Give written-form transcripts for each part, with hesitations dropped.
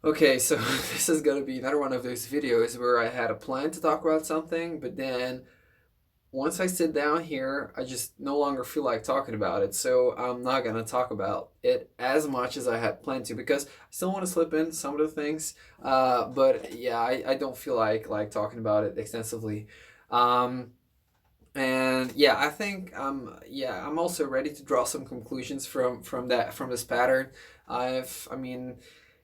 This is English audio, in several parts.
Okay, so this is gonna be another one of those videos where I had a plan to talk about something, but then once I sit down here, I just no longer feel like talking about it. So I'm not gonna talk about it as much as I had planned to because I still want to slip in some of the things. But yeah, I don't feel like talking about it extensively. Um, and yeah, I think I'm also ready to draw some conclusions from this pattern. I mean,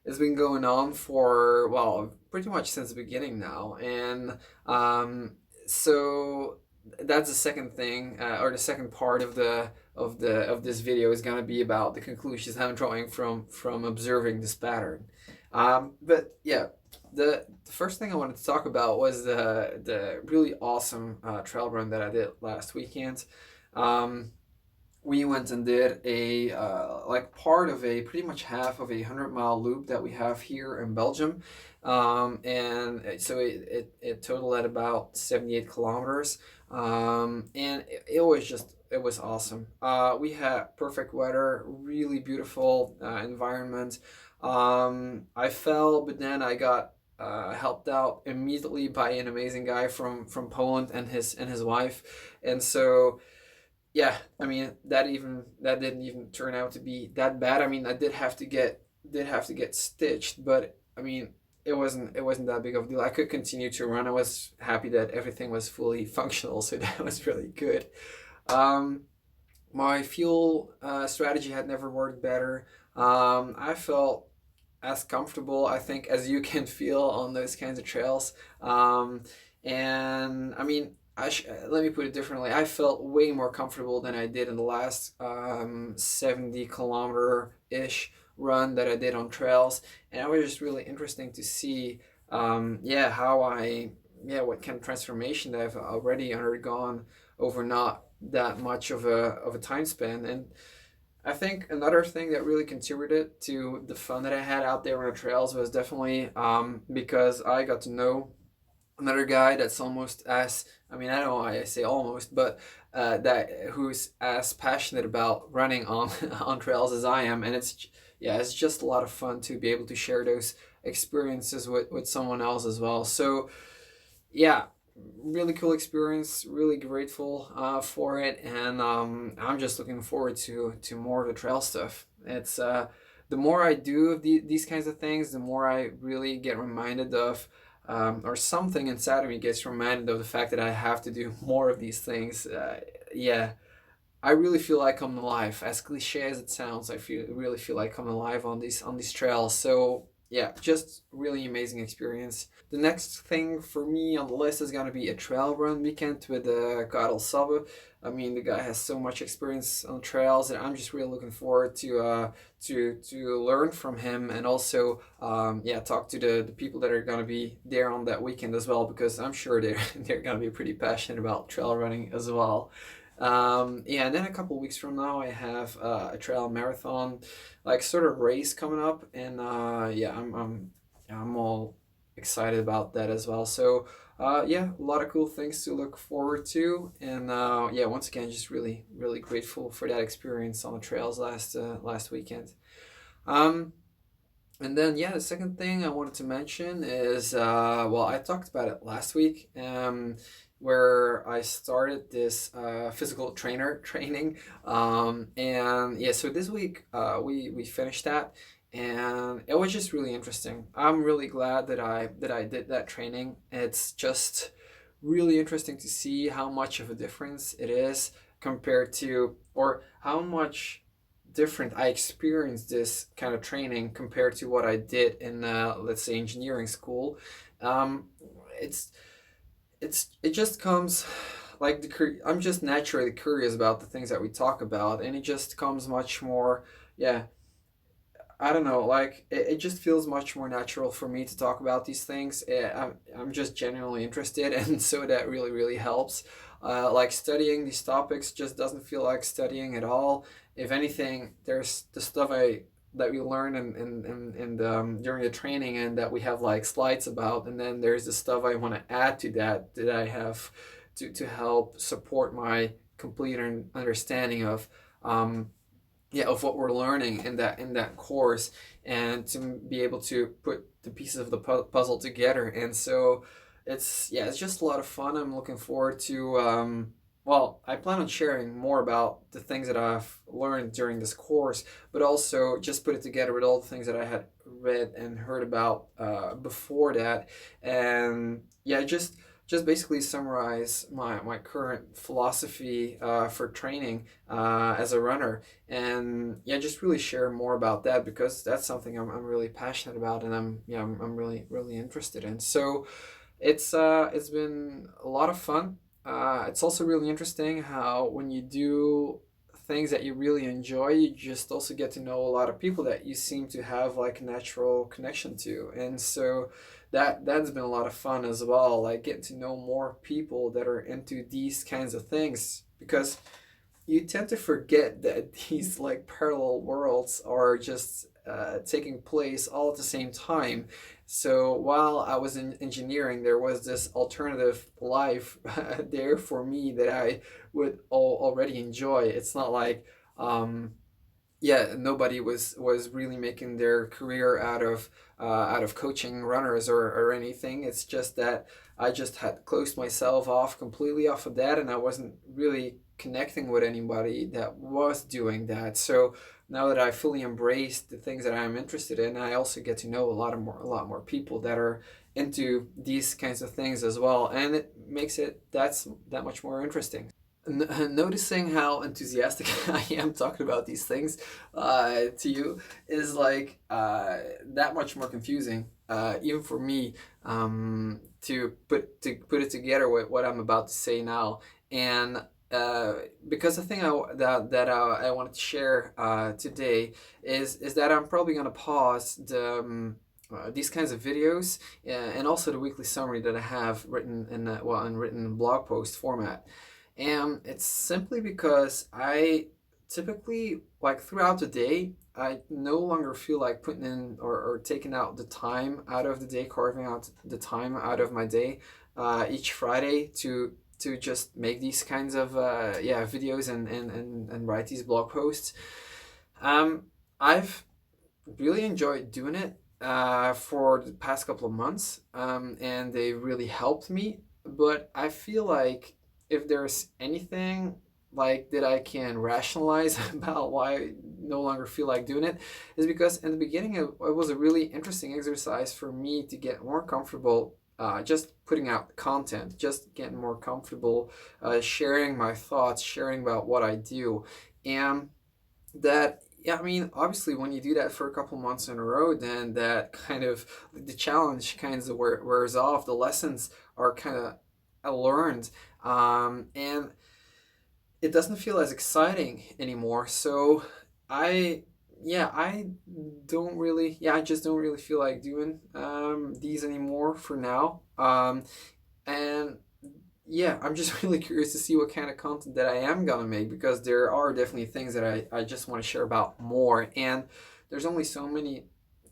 it's been going on for, well, pretty much since the beginning now, and so that's the second thing, or the second part of this video is gonna be about the conclusions I'm drawing from observing this pattern. But yeah, the first thing I wanted to talk about was the really awesome trail run that I did last weekend. Um, we went and did a like part of a pretty much half of a 100-mile loop that we have here in Belgium, and so it totaled at about 78 kilometers, and it was just it was awesome. We had perfect weather, really beautiful environment. I fell, but then I got helped out immediately by an amazing guy from Poland and his wife, and so yeah, I mean that didn't even turn out to be that bad. I mean, I did have to get stitched, but I mean it wasn't that big of a deal. I could continue to run. I was happy that everything was fully functional, so that was really good. Um, my fuel strategy had never worked better. I felt as comfortable, I think, as you can feel on those kinds of trails. And I mean, let me put it differently. I felt way more comfortable than I did in the last 70 kilometer ish run that I did on trails. And it was just really interesting to see, how what kind of transformation that I've already undergone over not that much of a time span. And I think another thing that really contributed to the fun that I had out there on the trails was definitely because I got to know another guy that's almost as, I mean, I don't know why I say almost, but that who's as passionate about running on on trails as I am, and it's just a lot of fun to be able to share those experiences with someone else as well. So yeah, really cool experience. Really grateful for it, and I'm just looking forward to more of the trail stuff. It's the more I do of these kinds of things, the more I really get reminded of. Or something inside of me gets reminded of the fact that I have to do more of these things. Yeah, I really feel like I'm alive. As cliche as it sounds, I really feel like I'm alive on these trails. So yeah, just really amazing experience. The next thing for me on the list is gonna be a trail run weekend with Karel Sabbe. I mean, the guy has so much experience on trails, and I'm just really looking forward to learn from him and also talk to the people that are gonna be there on that weekend as well because I'm sure they're gonna be pretty passionate about trail running as well. Yeah, and then a couple weeks from now, I have a trail marathon, like sort of race coming up, and I'm all excited about that as well. So, yeah, a lot of cool things to look forward to, and yeah, once again, just really grateful for that experience on the trails last weekend. Um, and then, yeah, the second thing I wanted to mention is, well, I talked about it last week, where I started this physical trainer training, and yeah, so this week we finished that, and it was just really interesting. I'm really glad that I did that training. It's just really interesting to see how much of a difference it is compared to, or how much different I experienced this kind of training compared to what I did in, let's say, engineering school. Um, it's it just comes like I'm just naturally curious about the things that we talk about, and it just comes much more. Yeah, I don't know, like it just feels much more natural for me to talk about these things. I'm just genuinely interested, and so that really helps. Like studying these topics just doesn't feel like studying at all. If anything, there's the stuff I that we learn during the training and that we have like slides about, and then there's the stuff I want to add to that I have to help support my complete understanding of. Um, yeah, of what we're learning in that course, and to be able to put the pieces of the puzzle together. And so it's, yeah, it's just a lot of fun. I'm looking forward to well, I plan on sharing more about the things that I've learned during this course, but also just put it together with all the things that I had read and heard about before that. And yeah, just basically summarize my current philosophy for training as a runner, and yeah, just really share more about that, because that's something I'm really passionate about, and I'm really interested in. So it's been a lot of fun. It's also really interesting how when you do things that you really enjoy, you just also get to know a lot of people that you seem to have like a natural connection to. And so that's been a lot of fun as well, like getting to know more people that are into these kinds of things, because you tend to forget that these like parallel worlds are just taking place all at the same time. So while I was in engineering, there was this alternative life there for me that I would already enjoy. It's not like yeah, nobody was really making their career out of coaching runners or anything. It's just that I just had closed myself off completely off of that, and I wasn't really connecting with anybody that was doing that. So now that I fully embraced the things that I'm interested in, I also get to know a lot more people that are into these kinds of things as well, and it makes it that much more interesting. Noticing how enthusiastic I am talking about these things to you is like that much more confusing, even for me, to put it together with what I'm about to say now. And because the thing I wanted to share today is that I'm probably gonna pause these kinds of videos, and also the weekly summary that I have written in written blog post format. And it's simply because I typically, like throughout the day, I no longer feel like putting in or taking out the time out of the day, carving out the time out of my day each Friday to just make these kinds of yeah, videos and write these blog posts. Um, I've really enjoyed doing it for the past couple of months, and they really helped me. But I feel like if there's anything like that I can rationalize about why I no longer feel like doing it, is because in the beginning it was a really interesting exercise for me to get more comfortable. Just putting out content, just getting more comfortable, sharing my thoughts, sharing about what I do, and that, yeah, I mean, obviously when you do that for a couple months in a row, then that kind of, the challenge kind of wears off, the lessons are kind of learned, and it doesn't feel as exciting anymore. So I, yeah, I don't really, yeah, I just don't really feel like doing these anymore for now. And yeah, I'm just really curious to see what kind of content that I am gonna make, because there are definitely things that I just want to share about more. And there's only so many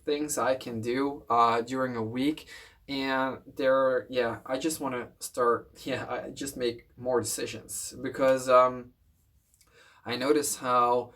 things I can do during a week. And there, yeah, I just want to start, yeah, I just make more decisions, because I notice how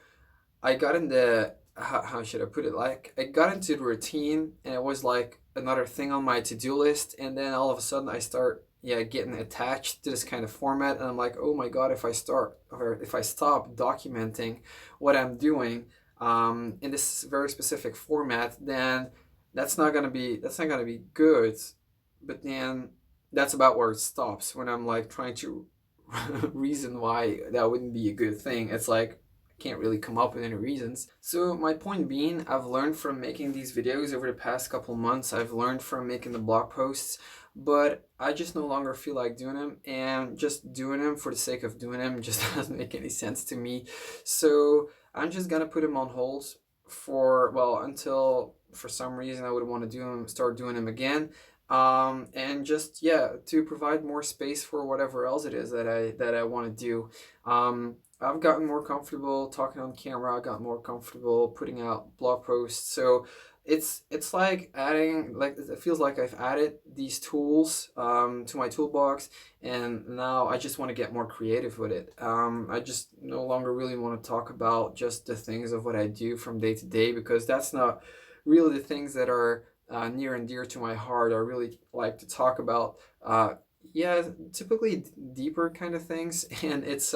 I got in the how should I put it? Like I got into the routine, and it was like another thing on my to-do list, and then all of a sudden I start, yeah, getting attached to this kind of format, and I'm like, oh my god, if I start or if I stop documenting what I'm doing in this very specific format, then that's not gonna be good. But then that's about where it stops when I'm like trying to reason why that wouldn't be a good thing. It's like can't really come up with any reasons. So my point being, I've learned from making these videos over the past couple months. I've learned from making the blog posts, but I just no longer feel like doing them, and just doing them for the sake of doing them just doesn't make any sense to me. So I'm just gonna put them on hold for, well, until for some reason I would want to do them, start doing them again. And just, yeah, to provide more space for whatever else it is that I want to do. I've gotten more comfortable talking on camera. I got more comfortable putting out blog posts. So it's like adding, like it feels like I've added these tools to my toolbox, and now I just want to get more creative with it. I just no longer really want to talk about just the things of what I do from day to day, because that's not really the things that are near and dear to my heart. I really like to talk about. Yeah, typically deeper kind of things, and it's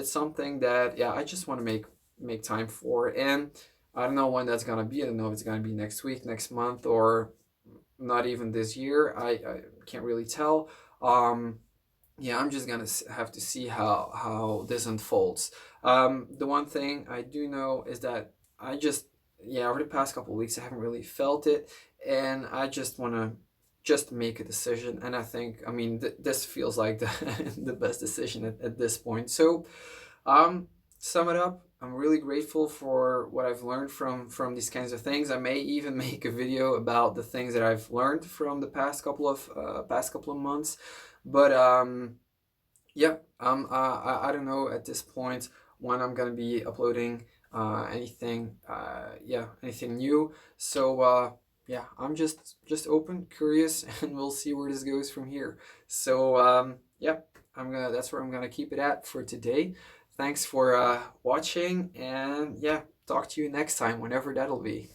something that, yeah, I just want to make time for. And I don't know when that's gonna be. I don't know if it's gonna be next week, next month, or not even this year. I can't really tell. um yeah, I'm just gonna have to see how this unfolds. The one thing I do know is that I just, yeah, over the past couple of weeks I haven't really felt it, and I just want to just make a decision. And I think, I mean, this feels like the best decision at this point. So um, sum it up. I'm really grateful for what I've learned from these kinds of things. I may even make a video about the things that I've learned from the past couple of months. But yeah, I don't know at this point when I'm gonna be uploading anything, yeah, anything new. So yeah, I'm just open, curious, and we'll see where this goes from here. So yeah, that's where I'm gonna keep it at for today. Thanks for watching, and yeah, talk to you next time, whenever that'll be.